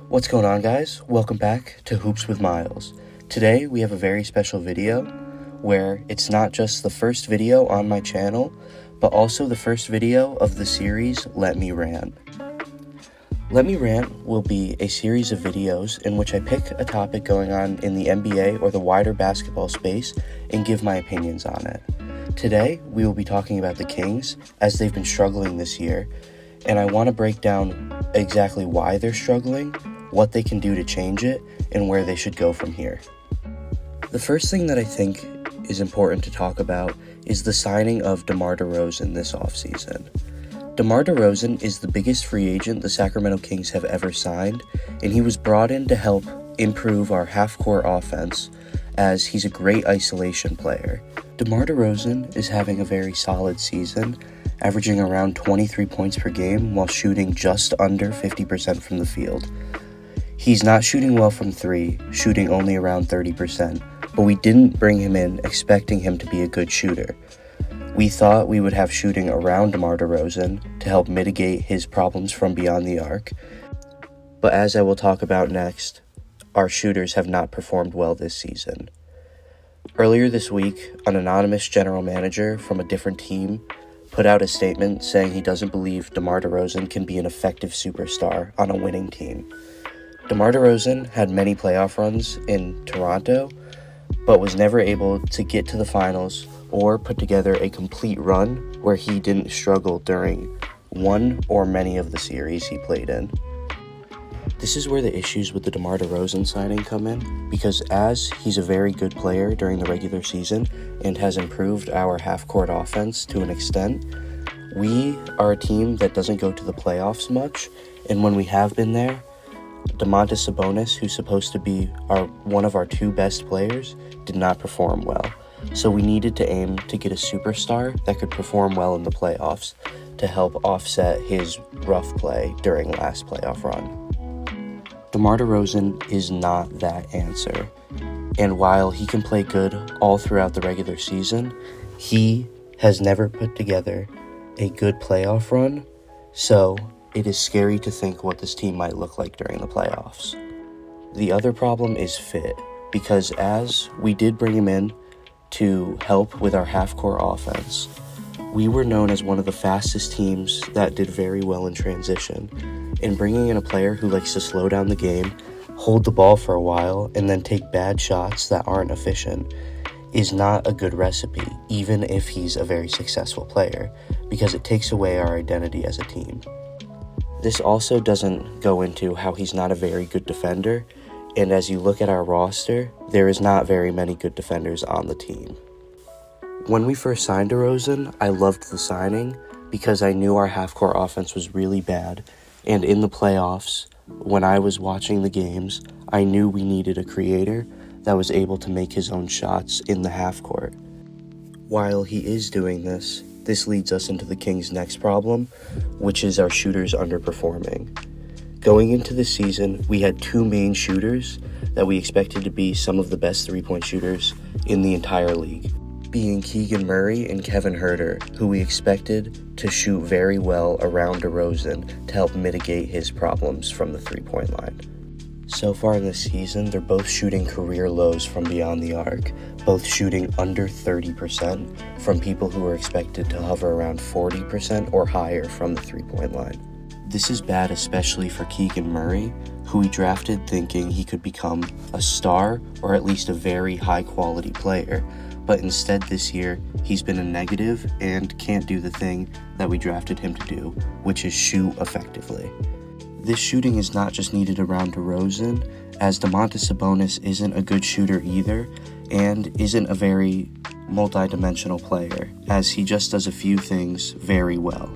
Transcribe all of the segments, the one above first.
What's going on, guys? Welcome back to Hoops with Miles. Today we have a very special video where it's not just the first video on my channel, but also the first video of the series Let Me Rant. Let Me Rant will be a series of videos in which I pick a topic going on in the NBA or the wider basketball space and give my opinions on it. Today we will be talking about the Kings as they've been struggling this year, and I want to break down exactly why they're struggling, what they can do to change it, and where they should go from here. The first thing that I think is important to talk about is the signing of DeMar DeRozan this offseason. DeMar DeRozan is the biggest free agent the Sacramento Kings have ever signed, and he was brought in to help improve our half-court offense as he's a great isolation player. DeMar DeRozan is having a very solid season, averaging around 23 points per game while shooting just under 50% from the field. He's not shooting well from three, shooting only around 30%, but we didn't bring him in expecting him to be a good shooter. We thought we would have shooting around DeMar DeRozan to help mitigate his problems from beyond the arc, but as I will talk about next, our shooters have not performed well this season. Earlier this week, an anonymous general manager from a different team put out a statement saying he doesn't believe DeMar DeRozan can be an effective superstar on a winning team. DeMar DeRozan had many playoff runs in Toronto, but was never able to get to the finals or put together a complete run where he didn't struggle during one or many of the series he played in. This is where the issues with the DeMar DeRozan signing come in, because as he's a very good player during the regular season and has improved our half-court offense to an extent, we are a team that doesn't go to the playoffs much, and when we have been there, Domantas Sabonis, who's supposed to be one of our two best players, did not perform well. So we needed to aim to get a superstar that could perform well in the playoffs to help offset his rough play during last playoff run. DeMar DeRozan is not that answer, and while he can play good all throughout the regular season, he has never put together a good playoff run, so it is scary to think what this team might look like during the playoffs. The other problem is fit, because as we did bring him in to help with our half-court offense, we were known as one of the fastest teams that did very well in transition. And bringing in a player who likes to slow down the game, hold the ball for a while, and then take bad shots that aren't efficient is not a good recipe, even if he's a very successful player, because it takes away our identity as a team. This also doesn't go into how he's not a very good defender, and as you look at our roster, there is not very many good defenders on the team. When we first signed DeRozan, I loved the signing because I knew our half-court offense was really bad, and in the playoffs, when I was watching the games, I knew we needed a creator that was able to make his own shots in the half-court. While he is doing this leads us into the Kings' next problem, which is our shooters underperforming. Going into the season, we had two main shooters that we expected to be some of the best three-point shooters in the entire league, being Keegan Murray and Kevin Huerter, who we expected to shoot very well around DeRozan to help mitigate his problems from the three-point line. So far in this season, they're both shooting career lows from beyond the arc, both shooting under 30% from people who are expected to hover around 40% or higher from the three-point line. This is bad especially for Keegan Murray, who we drafted thinking he could become a star or at least a very high-quality player, but instead this year, he's been a negative and can't do the thing that we drafted him to do, which is shoot effectively. This shooting is not just needed around DeRozan, as Domantas Sabonis isn't a good shooter either, and isn't a very multi-dimensional player, as he just does a few things very well.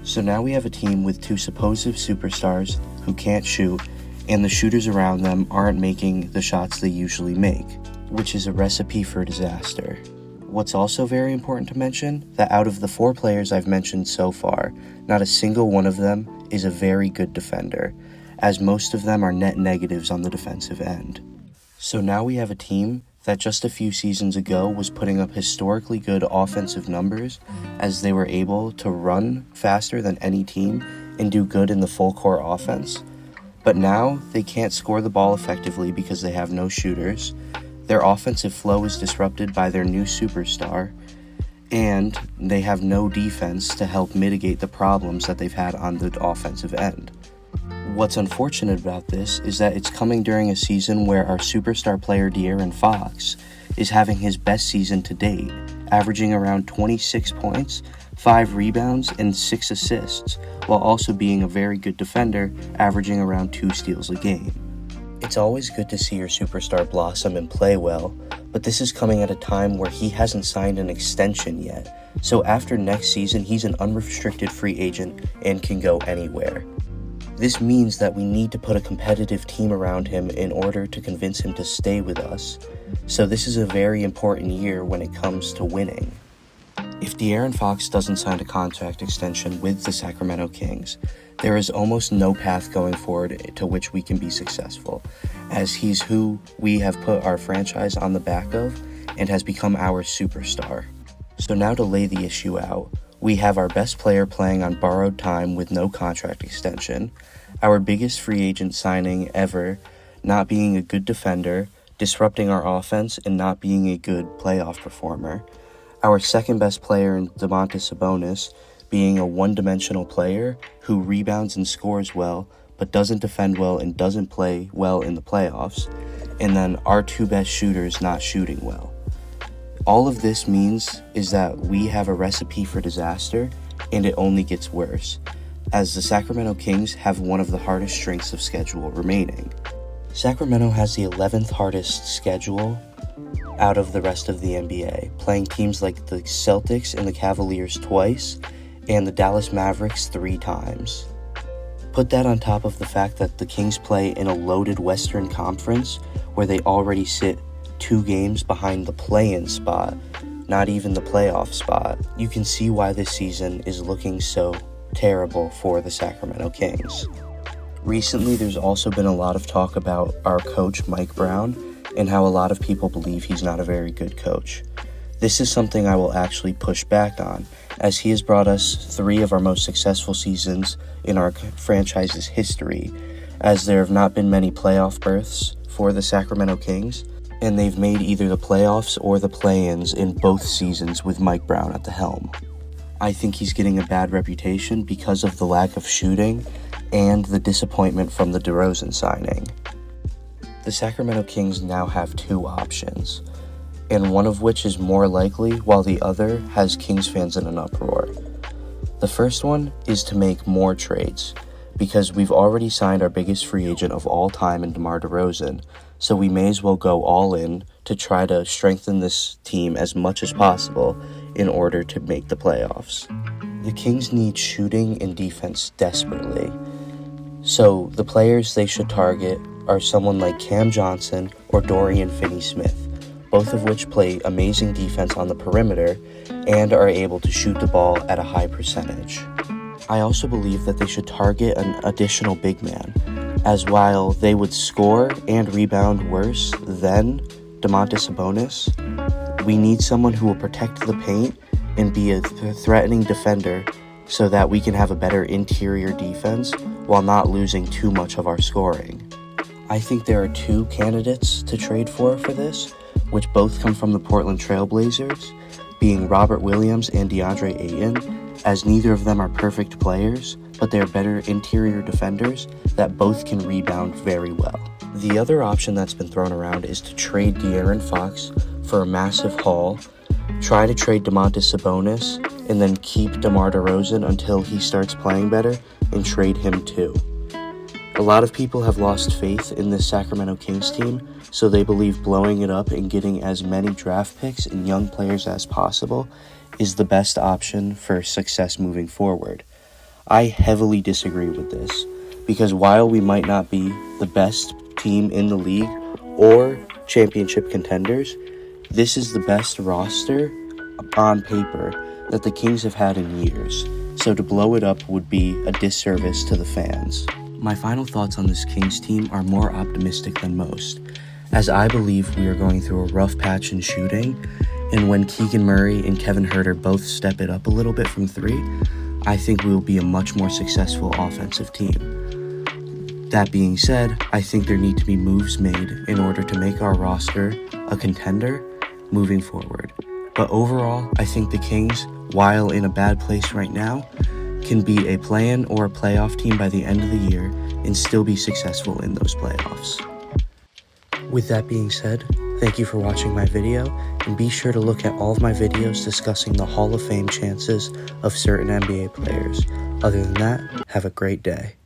So now we have a team with two supposed superstars who can't shoot, and the shooters around them aren't making the shots they usually make, which is a recipe for disaster. What's also very important to mention, that out of the four players I've mentioned so far, not a single one of them is a very good defender, as most of them are net negatives on the defensive end. So now we have a team that just a few seasons ago was putting up historically good offensive numbers as they were able to run faster than any team and do good in the full court offense, But now they can't score the ball effectively because they have no shooters. Their offensive flow is disrupted by their new superstar, and they have no defense to help mitigate the problems that they've had on the offensive end. What's unfortunate about this is that it's coming during a season where our superstar player De'Aaron Fox is having his best season to date, averaging around 26 points, 5 rebounds, and 6 assists, while also being a very good defender, averaging around 2 steals a game. It's always good to see your superstar blossom and play well, but this is coming at a time where he hasn't signed an extension yet, so after next season he's an unrestricted free agent and can go anywhere. This means that we need to put a competitive team around him in order to convince him to stay with us, so this is a very important year when it comes to winning. If De'Aaron Fox doesn't sign a contract extension with the Sacramento Kings, there is almost no path going forward to which we can be successful, as he's who we have put our franchise on the back of and has become our superstar. So now to lay the issue out, we have our best player playing on borrowed time with no contract extension, our biggest free agent signing ever not being a good defender, disrupting our offense, and not being a good playoff performer, our second best player in Domantas Sabonis being a one-dimensional player who rebounds and scores well, but doesn't defend well and doesn't play well in the playoffs, and then our 2 best shooters not shooting well. All of this means is that we have a recipe for disaster, and it only gets worse, as the Sacramento Kings have one of the hardest strengths of schedule remaining. Sacramento has the 11th hardest schedule out of the rest of the NBA, playing teams like the Celtics and the Cavaliers twice, and the Dallas Mavericks 3 times. Put that on top of the fact that the Kings play in a loaded Western Conference where they already sit 2 games behind the play-in spot, not even the playoff spot. You can see why this season is looking so terrible for the Sacramento Kings. Recently, there's also been a lot of talk about our coach, Mike Brown, and how a lot of people believe he's not a very good coach. This is something I will actually push back on, as he has brought us 3 of our most successful seasons in our franchise's history, as there have not been many playoff berths for the Sacramento Kings, and they've made either the playoffs or the play-ins in both seasons with Mike Brown at the helm. I think he's getting a bad reputation because of the lack of shooting and the disappointment from the DeRozan signing. The Sacramento Kings now have 2 options, and one of which is more likely while the other has Kings fans in an uproar. The first one is to make more trades, because we've already signed our biggest free agent of all time in DeMar DeRozan, so we may as well go all in to try to strengthen this team as much as possible in order to make the playoffs. The Kings need shooting and defense desperately, so the players they should target are someone like Cam Johnson or Dorian Finney-Smith, both of which play amazing defense on the perimeter and are able to shoot the ball at a high percentage. I also believe that they should target an additional big man, as while they would score and rebound worse than Domantas Sabonis, we need someone who will protect the paint and be a threatening defender so that we can have a better interior defense while not losing too much of our scoring. I think there are 2 candidates to trade for this, which both come from the Portland Trail Blazers, being Robert Williams and DeAndre Ayton, as neither of them are perfect players, but they're better interior defenders that both can rebound very well. The other option that's been thrown around is to trade De'Aaron Fox for a massive haul, try to trade Domantas Sabonis, and then keep DeMar DeRozan until he starts playing better and trade him too. A lot of people have lost faith in this Sacramento Kings team, so they believe blowing it up and getting as many draft picks and young players as possible is the best option for success moving forward. I heavily disagree with this, because while we might not be the best team in the league or championship contenders, this is the best roster on paper that the Kings have had in years, so to blow it up would be a disservice to the fans. My final thoughts on this Kings team are more optimistic than most, as I believe we are going through a rough patch in shooting, and when Keegan Murray and Kevin Huerter both step it up a little bit from 3, I think we will be a much more successful offensive team. That being said, I think there need to be moves made in order to make our roster a contender moving forward. But overall, I think the Kings, while in a bad place right now, can be a play-in or a playoff team by the end of the year and still be successful in those playoffs. With that being said, thank you for watching my video, and be sure to look at all of my videos discussing the Hall of Fame chances of certain NBA players. Other than that, have a great day.